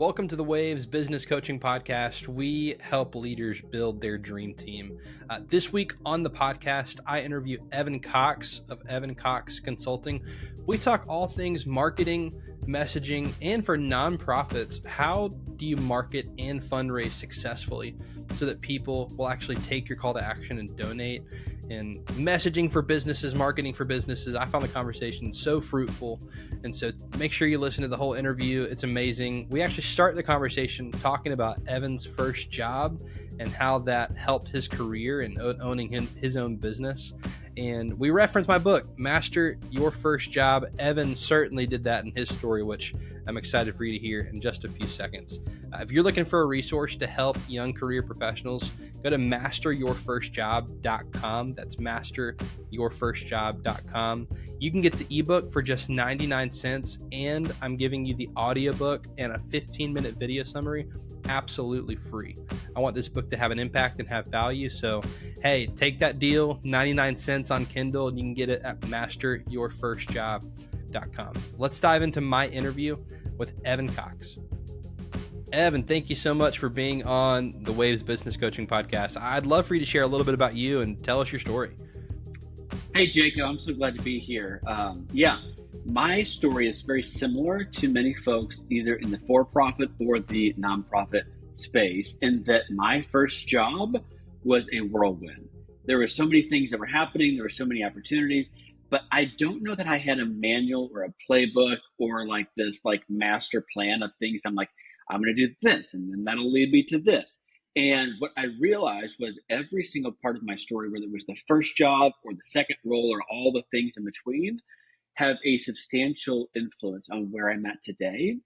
Welcome to the Waves Business Coaching Podcast. We help leaders build their dream team. This week on the podcast, I interview Evan Cox of Evan Cox Consulting. We talk all things marketing, messaging, and for nonprofits, how do you market and fundraise successfully so that people will actually take your call to action and donate? And messaging for businesses, marketing for businesses. I found the conversation so fruitful. And so make sure you listen to the whole interview. It's amazing. We actually start the conversation talking about Evan's first job and how that helped his career and owning his own business. And we reference my book, Master Your First Job. Evan certainly did that in his story, which I'm excited for you to hear in just a few seconds. If you're looking for a resource to help young career professionals, go to masteryourfirstjob.com. That's masteryourfirstjob.com. You can get the ebook for just 99 cents, and I'm giving you the audiobook and a 15-minute video summary absolutely free. I want this book to have an impact and have value. So, hey, take that deal, 99 cents on Kindle, and you can get it at masteryourfirstjob.com. Let's dive into my interview with Evan Cox. Evan, thank you so much for being on the Waves Business Coaching Podcast. I'd love for you to share a little bit about you and tell us your story. Hey, Jacob, I'm so glad to be here. My story is very similar to many folks, either in the for-profit or the nonprofit space, in that my first job was a whirlwind. There were so many things that were happening. There were so many opportunities, but I don't know that I had a manual or a playbook or like this master plan of things. I'm going to do this, and then that'll lead me to this. And what I realized was every single part of my story, whether it was the first job or the second role or all the things in between, have a substantial influence on where I'm at today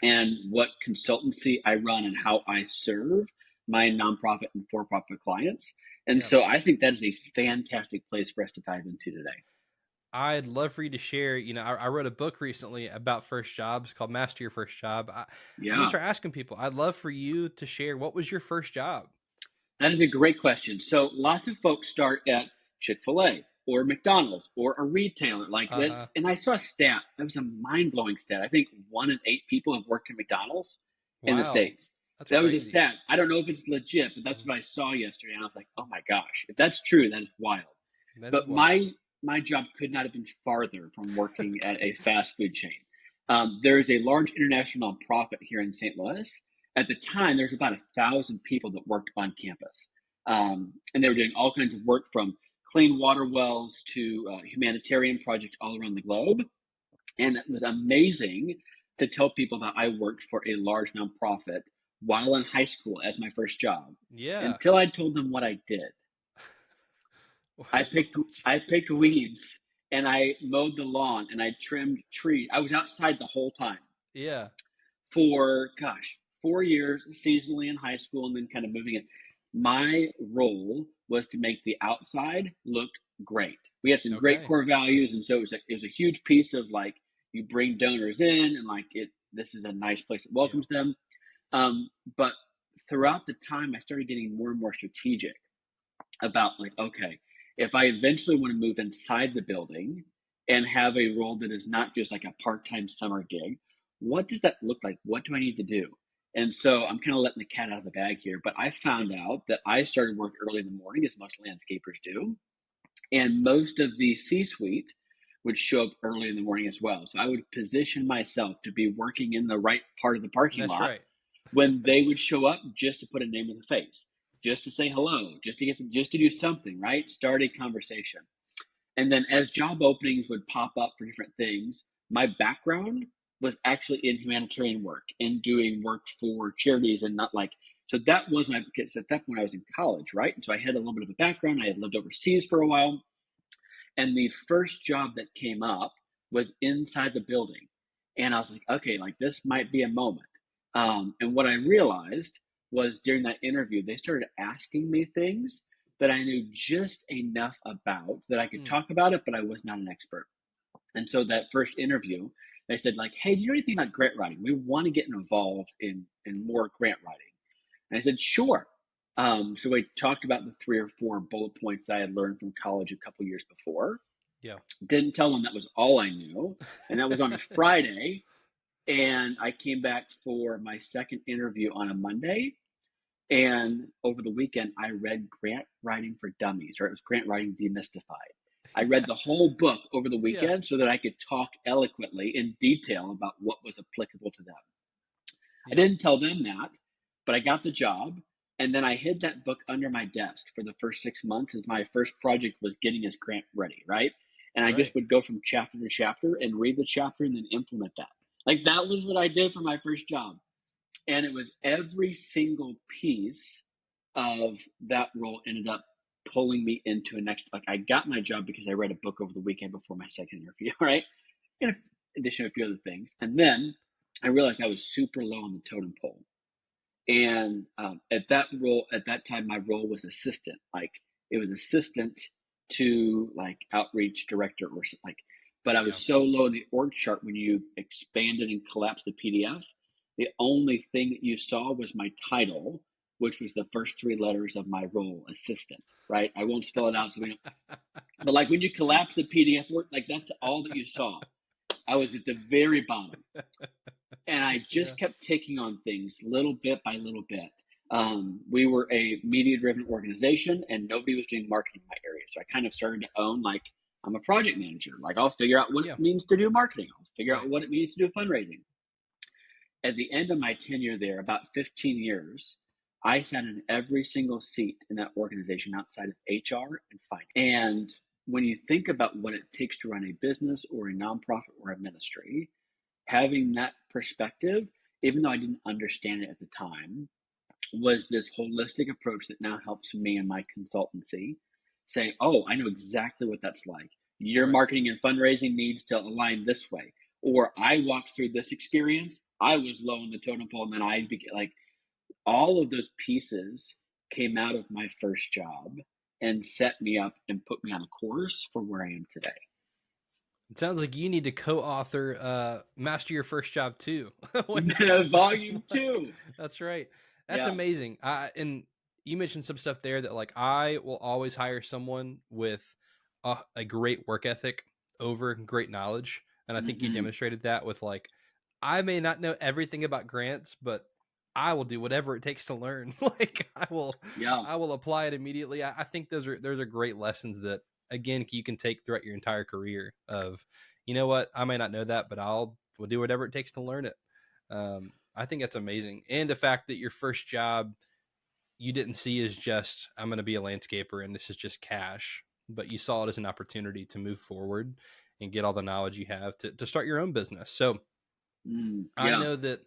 and what consultancy I run and how I serve my nonprofit and for-profit clients. And so I think that is a fantastic place for us to dive into today. I'd love for you to share. I wrote a book recently about first jobs called Master Your First Job. I'm going to start asking people. I'd love for you to share, what was your first job? That is a great question. So lots of folks start at Chick-fil-A or McDonald's or a retailer like this. And I saw a stat. That was a mind-blowing stat. I think 1 in 8 people have worked at McDonald's in the States. That was a stat. I don't know if it's legit, but that's what I saw yesterday. And I was like, oh my gosh, if that's true, that is wild. But my job could not have been farther from working at a fast food chain. There is a large international nonprofit here in St. Louis. At the time, there was about 1,000 people that worked on campus. And they were doing all kinds of work from clean water wells to humanitarian projects all around the globe. And it was amazing to tell people that I worked for a large nonprofit while in high school as my first job. Yeah. Until I told them what I did. I picked weeds and I mowed the lawn and I trimmed trees. I was outside the whole time. Yeah. For 4 years seasonally in high school and then kind of moving it. My role was to make the outside look great. We had some great core values, and so it was a huge piece of like you bring donors in and this is a nice place that welcomes them. But throughout the time, I started getting more and more strategic about if I eventually want to move inside the building and have a role that is not just like a part-time summer gig, what does that look like? What do I need to do? And so I'm kind of letting the cat out of the bag here, but I found out that I started work early in the morning, as most landscapers do. And most of the C-suite would show up early in the morning as well. So I would position myself to be working in the right part of the parking lot when they would show up, just to put a name with a face, just to say hello, just to do something, right? Start a conversation. And then as job openings would pop up for different things, my background was actually in humanitarian work and doing work for charities and so that was my, because at that point I was in college, right? And so I had a little bit of a background. I had lived overseas for a while. And the first job that came up was inside the building. And I was like, okay, this might be a moment. And what I realized was during that interview, they started asking me things that I knew just enough about that I could talk about it, but I was not an expert. And so that first interview, they said hey, do you know anything about grant writing? We want to get involved in more grant writing. And I said, sure. So we talked about the 3 or 4 bullet points that I had learned from college a couple years before. Yeah. Didn't tell them that was all I knew. And that was on a Friday. And I came back for my second interview on a Monday. And over the weekend, I read Grant Writing for Dummies, or it was Grant Writing Demystified. I read the whole book over the Yeah. weekend so that I could talk eloquently in detail about what was applicable to them. I Yep. didn't tell them that, but I got the job. And then I hid that book under my desk for the first 6 months as my first project was getting his grant ready, right? And I just Right. would go from chapter to chapter and read the chapter and then implement that. Like that was what I did for my first job. And it was every single piece of that role ended up pulling me into a next, like I got my job because I read a book over the weekend before my second interview, right? In addition to a few other things. And then I realized I was super low on the totem pole. And at that time, my role was assistant. Like it was assistant to like outreach director or like, but I Yeah. was so low in the org chart when you expanded and collapsed the PDF. The only thing that you saw was my title, which was the first three letters of my role, assistant. Right? I won't spell it out, so we don't. But like when you collapse the PDF work, like that's all that you saw. I was at the very bottom, and I Yeah. just kept taking on things little bit by little bit. We were a media driven organization and nobody was doing marketing in my area. So I kind of started to own, like, I'm a project manager. Like, I'll figure out what Yeah. it means to do marketing, I'll figure out Right. what it means to do fundraising. At the end of my tenure there, about 15 years, I sat in every single seat in that organization outside of HR and finance. And when you think about what it takes to run a business or a nonprofit or a ministry, having that perspective, even though I didn't understand it at the time, was this holistic approach that now helps me in my consultancy say, oh, I know exactly what that's like. Your Right. marketing and fundraising needs to align this way. Or I walked through this experience, I was low on the totem pole, and then I became like all of those pieces came out of my first job and set me up and put me on a course for where I am today. It sounds like you need to co-author Master Your First Job too. Volume two. That's right. That's Yeah. amazing. And you mentioned some stuff there that like I will always hire someone with a great work ethic over great knowledge. And I think you Mm-hmm. demonstrated that with like, I may not know everything about grants, but I will do whatever it takes to learn. Like Yeah. I will apply it immediately. I think those are great lessons that again you can take throughout your entire career of, you know what, I may not know that, but will do whatever it takes to learn it. I think that's amazing. And the fact that your first job you didn't see as just, I'm going to be a landscaper and this is just cash, but you saw it as an opportunity to move forward and get all the knowledge you have to start your own business. So I Yeah. know that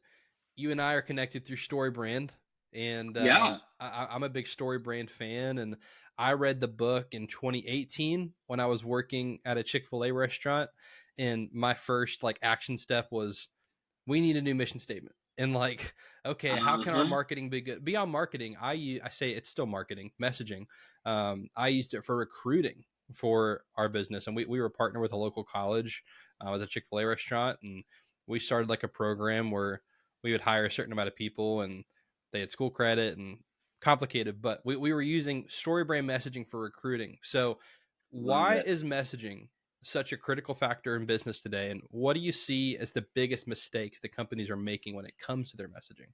you and I are connected through Story Brand, and Yeah. I'm a big Story Brand fan. And I read the book in 2018 when I was working at a Chick-fil-A restaurant, and my first like action step was we need a new mission statement. And like, okay, how can our Uh-huh. marketing be good? Beyond marketing, I say it's still marketing, messaging. I used it for recruiting for our business, and we were partnered with a local college. I was a Chick-fil-A restaurant, and we started like a program where we would hire a certain amount of people, and they had school credit and complicated, but we were using story brand messaging for recruiting. So Love why it. is messaging such a critical factor in business today? And what do you see as the biggest mistakes that companies are making when it comes to their messaging?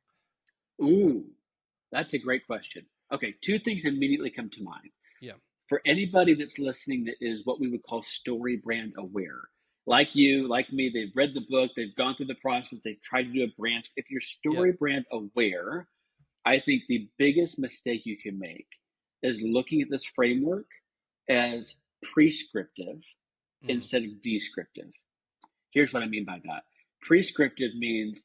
Ooh, that's a great question. Okay, two things immediately come to mind. Yeah. For anybody that's listening that is what we would call story brand aware, like you, like me, they've read the book, they've gone through the process, they've tried to do a branch. If you're Yep. story brand aware, I think the biggest mistake you can make is looking at this framework as prescriptive Mm. instead of descriptive. Here's what I mean by that. Prescriptive means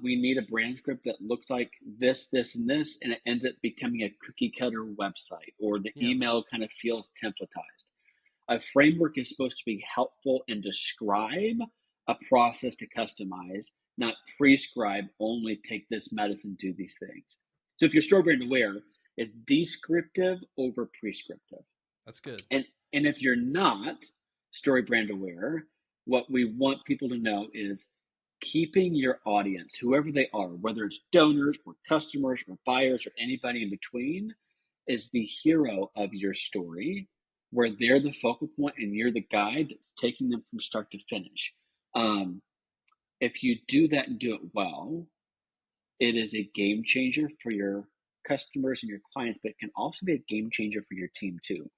we need a brand script that looks like this, and this, and it ends up becoming a cookie cutter website, or the Yeah. email kind of feels templatized. A framework is supposed to be helpful and describe a process to customize, not prescribe only take this medicine, do these things. So if you're story brand aware, it's descriptive over prescriptive. That's good. And and if you're not story brand aware, what we want people to know is keeping your audience, whoever they are, whether it's donors or customers or buyers or anybody in between, is the hero of your story, where they're the focal point and you're the guide that's taking them from start to finish. Um, if you do that and do it well, it is a game changer for your customers and your clients, but it can also be a game changer for your team too.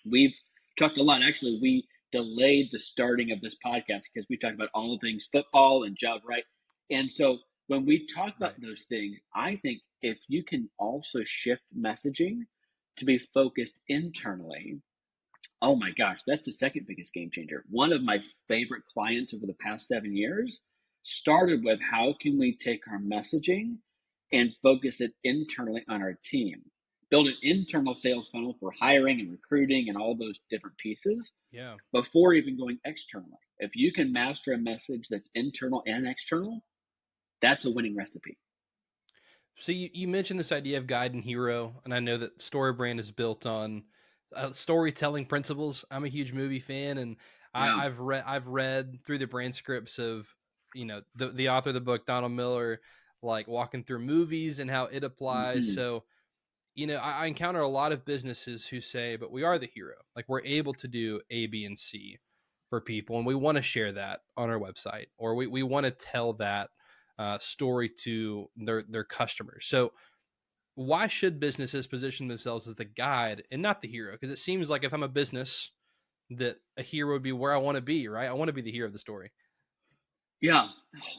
We've talked a lot. Actually, we delayed the starting of this podcast because we talked about all things football and job right. And so when we talk about Right. those things, I think if you can also shift messaging to be focused internally, oh my gosh, that's the second biggest game changer. One of my favorite clients over the past 7 years started with how can we take our messaging and focus it internally on our team, build an internal sales funnel for hiring and recruiting and all those different pieces Yeah. before even going externally. If you can master a message that's internal and external, that's a winning recipe. So you mentioned this idea of guide and hero, and I know that StoryBrand is built on storytelling principles. I'm a huge movie fan, and Yeah. I've read through the brand scripts of the author of the book, Donald Miller, like walking through movies and how it applies. Mm-hmm. So I encounter a lot of businesses who say, "But we are the hero. Like we're able to do A, B, and C for people, and we want to share that on our website, or we want to tell that." Story to their customers. So why should businesses position themselves as the guide and not the hero? Because it seems like if I'm a business, that a hero would be where I want to be, right? I want to be the hero of the story. Yeah,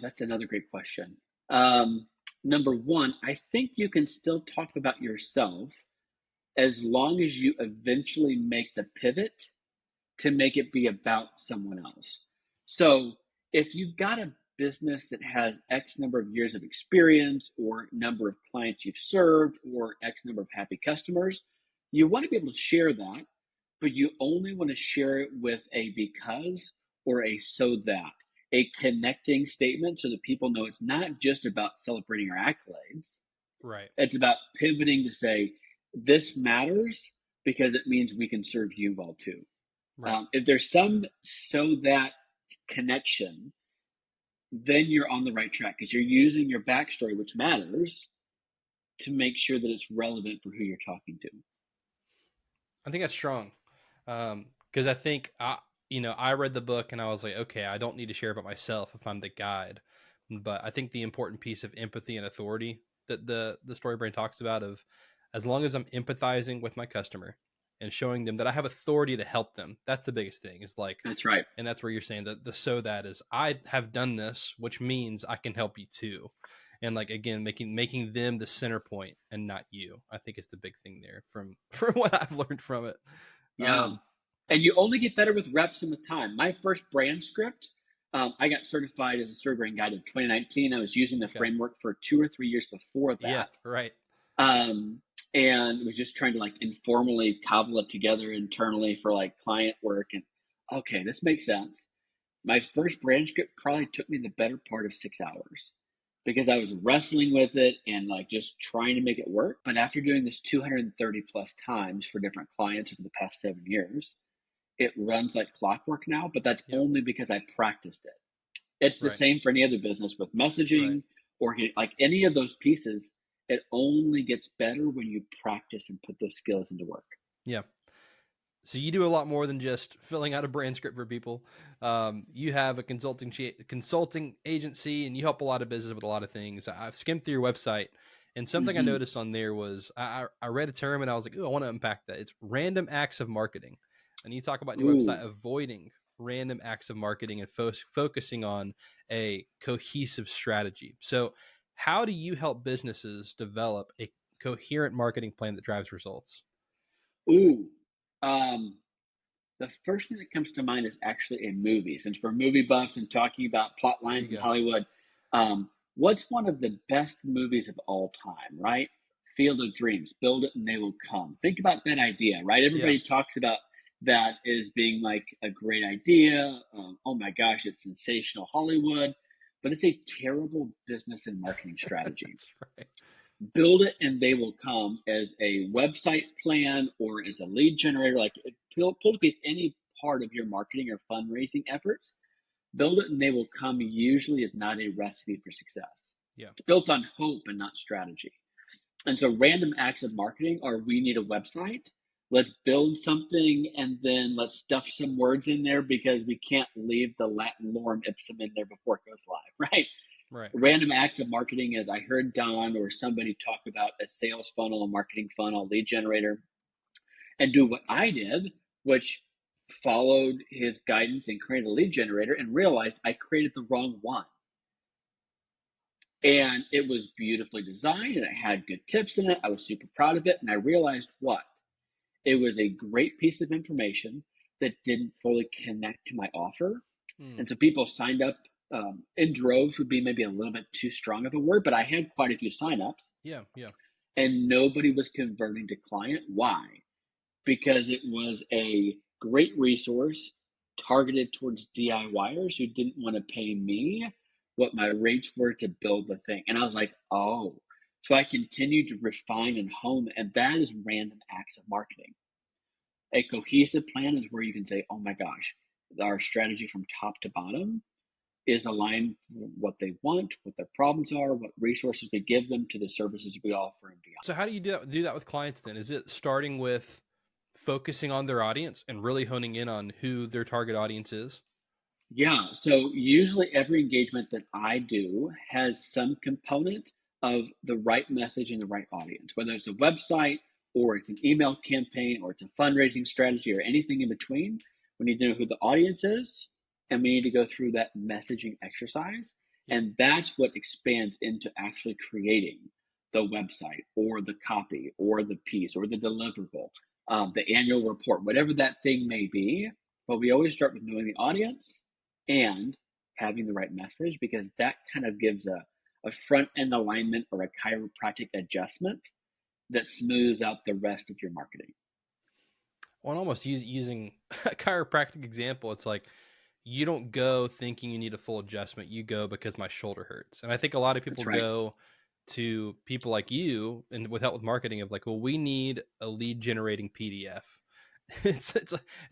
that's another great question. Um, Number one, I think you can still talk about yourself as long as you eventually make the pivot to make it be about someone else. So if you've got a business that has X number of years of experience or number of clients you've served or X number of happy customers, you want to be able to share that, but you only want to share it with a because or a so that, a connecting statement so that people know it's not just about celebrating our accolades. Right. It's about pivoting to say, this matters because it means we can serve you well too. Right. If there's some so that connection, then you're on the right track because you're using your backstory, which matters, to make sure that it's relevant for who you're talking to. I think that's strong. Because I think I read the book and I was like, okay, I don't need to share about myself if I'm the guide. But I think the important piece of empathy and authority that the story brand talks about, of as long as I'm empathizing with my customer and showing them that I have authority to help them, that's the biggest thing. Is like, That's right. and that's where you're saying that the so that is I have done this, which means I can help you too. And like again, making them the center point and not you, I think is the big thing there from from what I've learned from it. Yeah. Um, And you only get better with reps and with time. My first brand script, I got certified as a story brand guide in 2019. I was using the okay. framework for 2 or 3 years before Yeah. that. Right. Um, and was just trying to like informally cobble it together internally for like client work. And okay, this makes sense. My first brand script probably took me the better part of 6 hours because I was wrestling with it and like just trying to make it work. But after doing this 230 plus times for different clients over the past 7 years, it runs like clockwork now, but that's Yep. only because I practiced it. It's the Right. same for any other business with Right. messaging or like any of those pieces. It only gets better when you practice and put those skills into work. Yeah. So you do a lot more than just filling out a brand script for people. You have a consulting agency, and you help a lot of business with a lot of things. I've skimmed through your website, and something I Mm-hmm. noticed on there was I read a term and I was like, "Oh, I want to unpack that." It's random acts of marketing, and you talk about in your Ooh, website avoiding random acts of marketing and focusing on a cohesive strategy. So, how do you help businesses develop a coherent marketing plan that drives results? ooh. Um, the first thing that comes to mind is actually a movie. Since we're movie buffs and talking about plot There you lines in go. Hollywood, what's one of the best movies of all time, right? Field of Dreams, build it and they will come. Think about that idea, right? Yeah. Everybody talks about that as being like a great idea. Oh my gosh, it's sensational Hollywood, but it's a terrible business and marketing strategy. That's right. Build it and they will come as a website plan or as a lead generator, like pull to piece any part of your marketing or fundraising efforts. Build it and they will come usually is not a recipe for success. Yeah. It's built on hope and not strategy. And so random acts of marketing are we need a website. let's build something and then let's stuff some words in there because we can't leave the Latin lorem ipsum in there before it goes live, right? Right. Random acts of marketing, as I heard Don or somebody talk about a sales funnel, a marketing funnel, lead generator, and do what I did, which followed his guidance and created a lead generator and realized I created the wrong one. And it was beautifully designed and it had good tips in it. I was super proud of it. And I realized what? It was a great piece of information that didn't fully connect to my offer. And so people signed up in droves would be maybe a little bit too strong of a word, but I had quite a few signups. Yeah. Yeah. And nobody was converting to client. Why? Because it was a great resource targeted towards DIYers who didn't want to pay me what my rates were to build the thing. And I was like, oh. So I continued to refine and hone, and that is random acts of marketing. A cohesive plan is where you can say, oh my gosh, our strategy from top to bottom is aligned with what they want, what their problems are, what resources we give them to the services we offer and beyond. So how do you do that with clients then? Is it starting with focusing on their audience and really honing in on who their target audience is? Yeah, so usually every engagement that I do has some component of the right message and the right audience, whether it's a website or it's an email campaign or it's a fundraising strategy or anything in between. We need to know who the audience is, and we need to go through that messaging exercise. Yeah. And that's what expands into actually creating the website or the copy or the piece or the deliverable, the annual report, whatever that thing may be. But we always start with knowing the audience and having the right message, because that kind of gives a front end alignment or a chiropractic adjustment that smooths out the rest of your marketing. Well, almost using a chiropractic example, it's like you don't go thinking you need a full adjustment. You go because my shoulder hurts. And I think a lot of people That's right. go to people like you and with help with marketing of like, well, we need a lead generating PDF. It's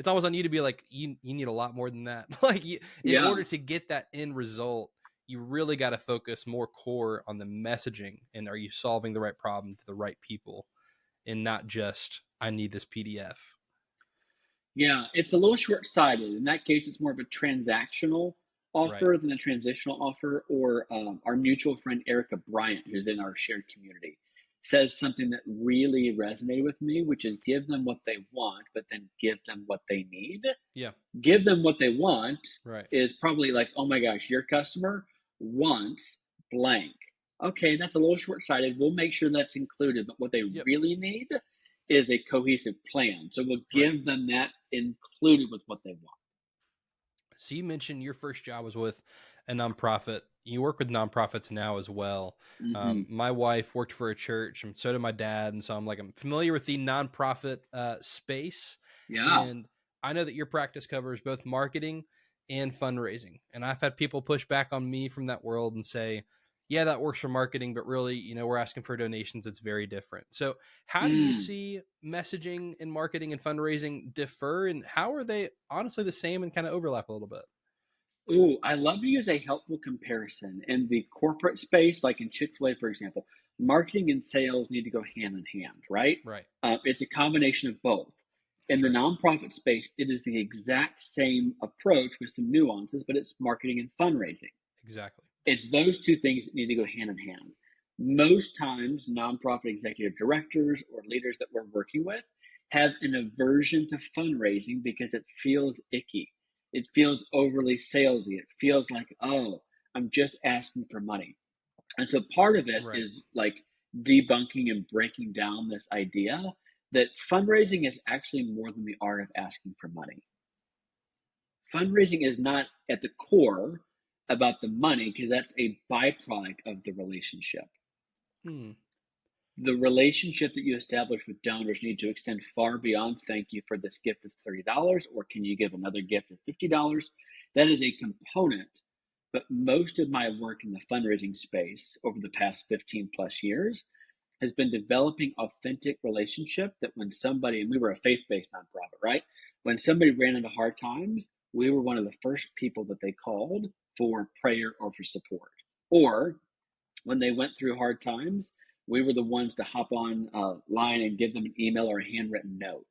almost on you to be like, you need a lot more than that. Like in Yeah. order to get that end result, you really got to focus more core on the messaging and are you solving the right problem to the right people and not just I need this PDF. Yeah, it's a little short-sighted. In that case, it's more of a transactional Right. offer than a transitional offer. Or our mutual friend Erica Bryant, who's in our shared community, says something that really resonated with me, which is give them what they want, but then give them what they need. Yeah. Give them what they want Right. is probably like, oh my gosh, your customer wants blank. Okay, that's a little short-sighted. We'll make sure that's included, but what they Yep. really need is a cohesive plan. So we'll Right. give them that included with what they want. So you mentioned your first job was with a nonprofit. You work with nonprofits now as well. Mm-hmm. My wife worked for a church, and so did my dad, and so I'm familiar with the nonprofit space. Yeah. And I know that your practice covers both marketing and fundraising. And I've had people push back on me from that world and say, "Yeah, that works for marketing, but really, we're asking for donations. It's very different." So, how do you Mm. see messaging and marketing and fundraising differ, and how are they honestly the same and kind of overlap a little bit? Ooh, I love to use a helpful comparison. In the corporate space, like in Chick-fil-A, for example, marketing and sales need to go hand in hand, right? Right. It's a combination of both. In That's the right. nonprofit space, it is the exact same approach with some nuances, but it's marketing and fundraising. Exactly. It's those two things that need to go hand in hand. Most times, nonprofit executive directors or leaders that we're working with have an aversion to fundraising because it feels icky. It feels overly salesy. It feels like, oh, I'm just asking for money. And so part of it Right. is like debunking and breaking down this idea that fundraising is actually more than the art of asking for money. Fundraising is not at the core about the money because that's a byproduct of the relationship. Hmm. The relationship that you establish with donors need to extend far beyond thank you for this gift of $30 or can you give another gift of $50. That is a component, but most of my work in the fundraising space over the past 15 plus years has been developing authentic relationship that when somebody, and we were a faith-based nonprofit, right? When somebody ran into hard times, we were one of the first people that they called for prayer or for support. Or when they went through hard times, we were the ones to hop on a line and give them an email or a handwritten note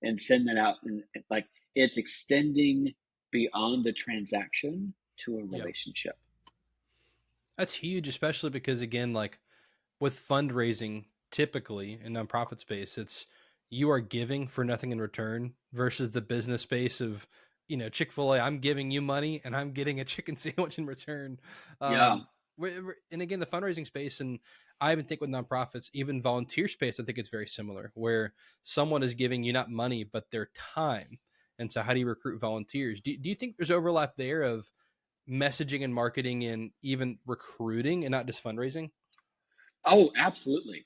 and send that out. And like it's extending beyond the transaction to a Yeah. relationship. That's huge, especially because again, like with fundraising, typically in nonprofit space, it's you are giving for nothing in return versus the business space of, Chick-fil-A, I'm giving you money and I'm getting a chicken sandwich in return. Yeah. And again, the fundraising space, and I even think with nonprofits, even volunteer space, I think it's very similar where someone is giving you not money, but their time. And so how do you recruit volunteers? Do you think there's overlap there of messaging and marketing and even recruiting and not just fundraising? Oh, absolutely.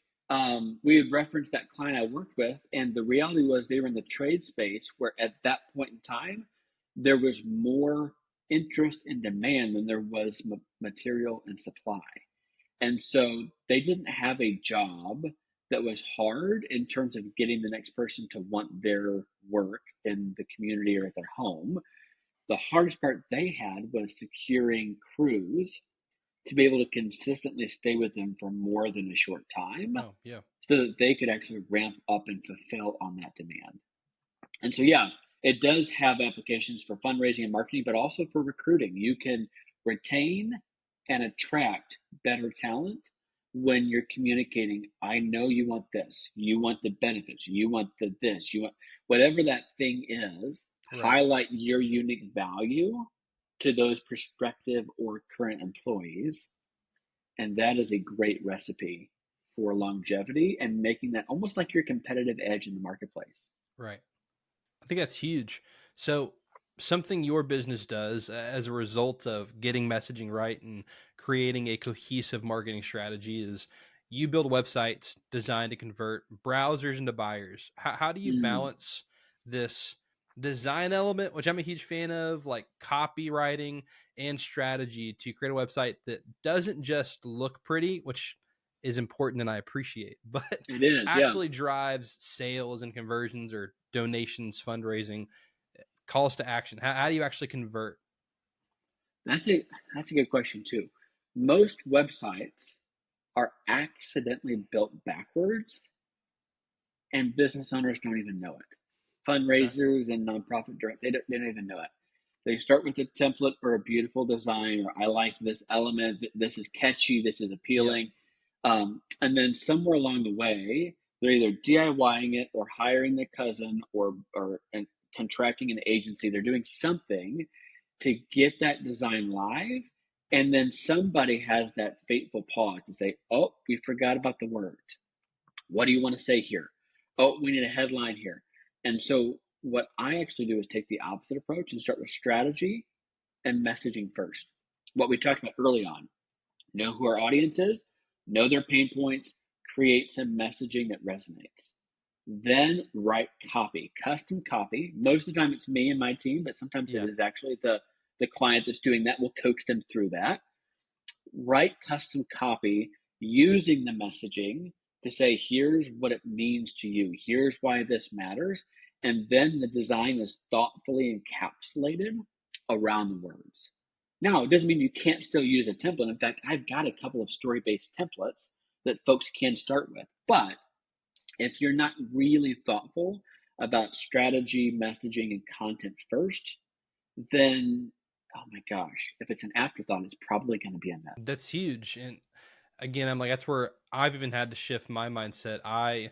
We had referenced that client I worked with, and the reality was they were in the trade space where at that point in time, there was more interest and demand than there was material and supply. And so they didn't have a job that was hard in terms of getting the next person to want their work in the community or at their home. The hardest part they had was securing crews to be able to consistently stay with them for more than a short time Oh, yeah. so that they could actually ramp up and fulfill on that demand. And so, yeah, it does have applications for fundraising and marketing, but also for recruiting. You can retain and attract better talent when you're communicating. I know you want this, you want the benefits, you want the this, you want whatever that thing is, Right. highlight your unique value to those prospective or current employees. And that is a great recipe for longevity and making that almost like your competitive edge in the marketplace. Right. I think that's huge. So, something your business does as a result of getting messaging right and creating a cohesive marketing strategy is you build websites designed to convert browsers into buyers. How do you Mm, balance this design element, which I'm a huge fan of, like copywriting and strategy to create a website that doesn't just look pretty, which is important and I appreciate, but it is, yeah. actually drives sales and conversions or donations, fundraising, calls to action? How do you actually convert? That's a that's a good question too. Most websites are accidentally built backwards and business owners don't even know it. Okay. Fundraisers and nonprofit direct they don't even know it. They start with a template or a beautiful design, or I like this element, this is catchy, this is Yep. appealing. And then somewhere along the way, they're either DIYing it or hiring their cousin or and contracting an agency. They're doing something to get that design live. And then somebody has that fateful pause to say, oh, we forgot about the word. What do you want to say here? Oh, we need a headline here. And so what I actually do is take the opposite approach and start with strategy and messaging first. What we talked about early on. Know who our audience is, know their pain points, create some messaging that resonates. Then write copy, custom copy. Most of the time it's me and my team, but sometimes it Yeah. is actually the client that's doing that. We'll coach them through that. Write custom copy using the messaging to say, here's what it means to you, here's why this matters. And then the design is thoughtfully encapsulated around the words. Now, it doesn't mean you can't still use a template. In fact, I've got a couple of story based templates that folks can start with. But if you're not really thoughtful about strategy, messaging, and content first, then oh my gosh, if it's an afterthought, it's probably going to be a mess. That's huge. And again, I'm like, that's where I've even had to shift my mindset. I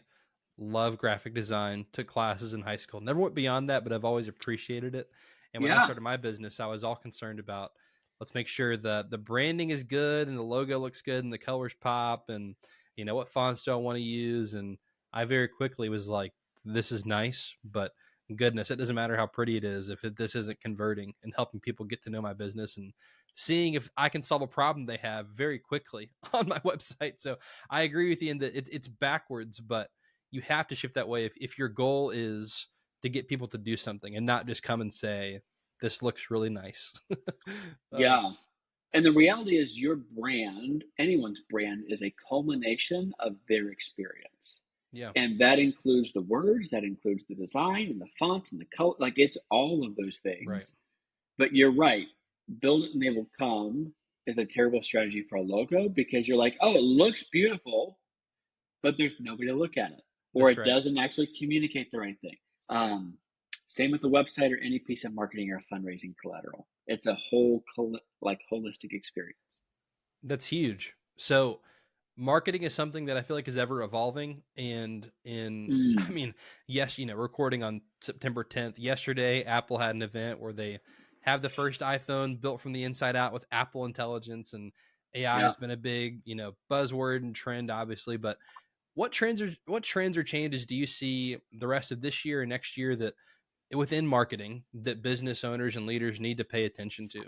love graphic design, took classes in high school, never went beyond that, but I've always appreciated it. And when I Yeah, started my business, I was all concerned about let's make sure that the branding is good and the logo looks good and the colors pop and what fonts do I want to use. And I very quickly was like, this is nice, but goodness, it doesn't matter how pretty it is if this isn't converting and helping people get to know my business and seeing if I can solve a problem they have very quickly on my website. So I agree with you in that it's backwards, but you have to shift that way if your goal is to get people to do something and not just come and say, this looks really nice. uh, yeah. And the reality is, your brand, anyone's brand, is a culmination of their experience. yeah, And that includes the words, that includes the design and the fonts and the color. Like it's all of those right. things. But you're right. Build it and they will come is a terrible strategy for a logo because you're like, oh, it looks beautiful. but there's nobody to look at it, or That's it right. doesn't actually communicate the right thing. Same with the website or any piece of marketing or fundraising collateral. It's a whole holistic experience. That's huge. So marketing is something that I feel like is ever evolving. And I Mm, mean, yes, recording on September 10th, yesterday, Apple had an event where they have the first iPhone built from the inside out with Apple Intelligence, and AI yeah. has been a big, buzzword and trend, obviously. But what trends or changes do you see the rest of this year and next year that within marketing that business owners and leaders need to pay attention to?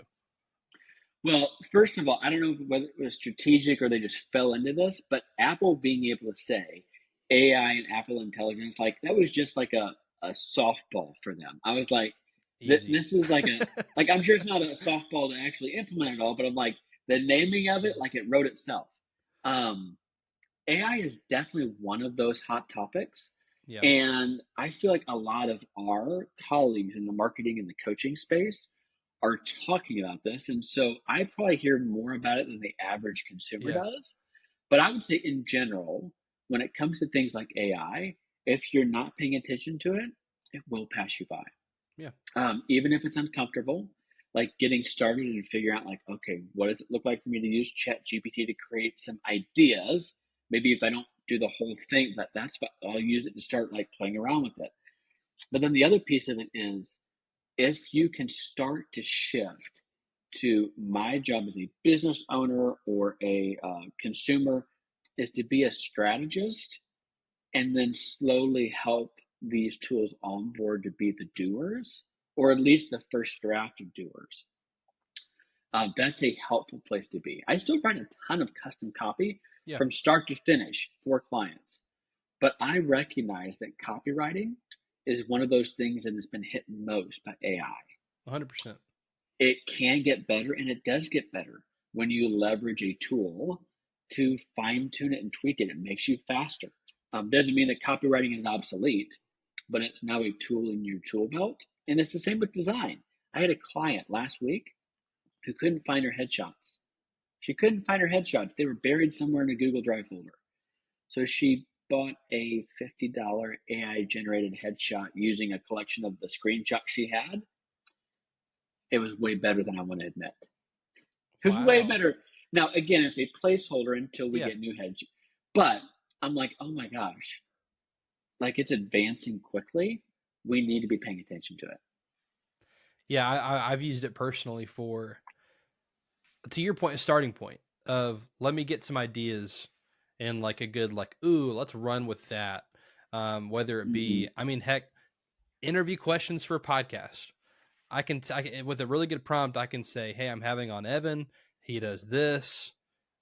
Well, first of all, I don't know whether it was strategic or they just fell into this, but Apple being able to say AI and Apple Intelligence, like that was just like a softball for them. I was like, Easy. this is like I'm sure it's not a softball to actually implement it all, but I'm like, the naming of it, like it wrote itself. Um, AI is definitely one of those hot topics. Yeah. And I feel like a lot of our colleagues in the marketing and the coaching space are talking about this. And so I probably hear more about it than the average consumer Yeah. does. But I would say, in general, when it comes to things like AI, if you're not paying attention to it, it will pass you by. Yeah. Even if it's uncomfortable, like getting started and figure out, like, okay, what does it look like for me to use Chat GPT to create some ideas? Maybe if I don't do the whole thing, that's what I'll use it to start like playing around with it. But then the other piece of it is if you can start to shift to my job as a business owner or a consumer is to be a strategist and then slowly help these tools on board to be the doers, or at least the first draft of doers. That's a helpful place to be. I still write a ton of custom copy Yeah. from start to finish for clients, but I recognize that copywriting is one of those things that has been hit most by AI. 100%. It can get better, and it does get better when you leverage a tool to fine tune it and tweak it. It makes you faster. Doesn't mean that copywriting is obsolete, but it's now a tool in your tool belt. And it's the same with design. I had a client last week who couldn't find her headshots. She couldn't find her headshots. They were buried somewhere in a Google Drive folder. So she bought a $50 AI generated headshot using a collection of the screenshots she had. It was way better than I want to admit. It was way Wow. better. Now, again, it's a placeholder until we Yeah. get new heads. But I'm like, oh my gosh, like it's advancing quickly. We need to be paying attention to it. Yeah. I've used it personally for, to your point, a starting point of let me get some ideas and like a good, like, ooh, let's run with that. Whether it Mm-hmm. be, I mean, heck, interview questions for a podcast. With a really good prompt, I can say, hey, I'm having on Evan. He does this.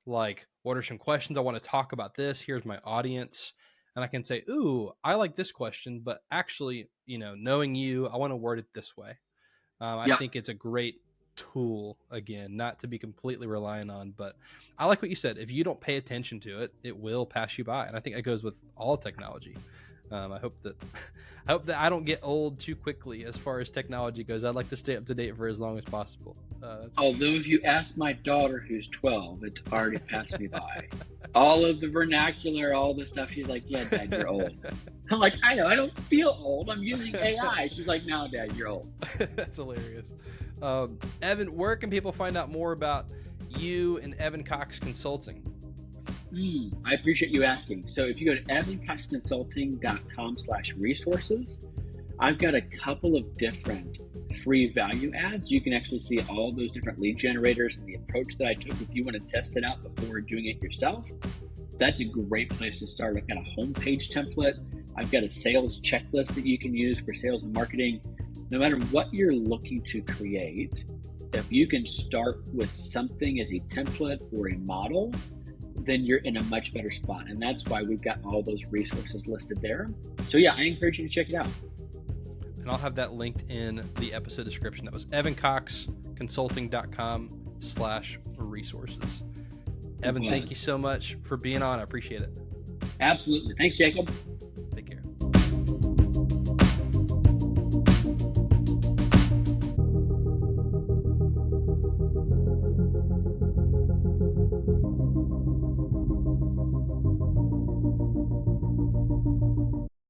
Like, what are some questions I want to talk about this? Here's my audience. And I can say, ooh, I like this question, but actually, knowing you, I want to word it this way. I Yep. think it's a great tool, again, not to be completely relying on, but I like what you said. If you don't pay attention to it, it will pass you by. And I think that goes with all technology. I hope that I don't get old too quickly as far as technology goes. I'd like to stay up to date for as long as possible. That's for Although, sure. if you ask my daughter, who's 12, it's already passed me by. All of the vernacular, all the stuff, she's like, yeah, Dad, you're old. I'm like, I know, I don't feel old. I'm using AI. She's like, no, Dad, you're old. That's hilarious. Evan, where can people find out more about you and Evan Cox Consulting? I appreciate you asking. So if you go to evancoxconsulting.com/resources, I've got a couple of different free value adds. You can actually see all those different lead generators and the approach that I took if you want to test it out before doing it yourself. That's a great place to start. I've got a homepage template. I've got a sales checklist that you can use for sales and marketing. No matter what you're looking to create, if you can start with something as a template or a model, then you're in a much better spot. And that's why we've got all those resources listed there. So yeah, I encourage you to check it out. And I'll have that linked in the episode description. That was evancoxconsulting.com/resources. Evan, thank you so much for being on. I appreciate it. Absolutely. Thanks, Jacob.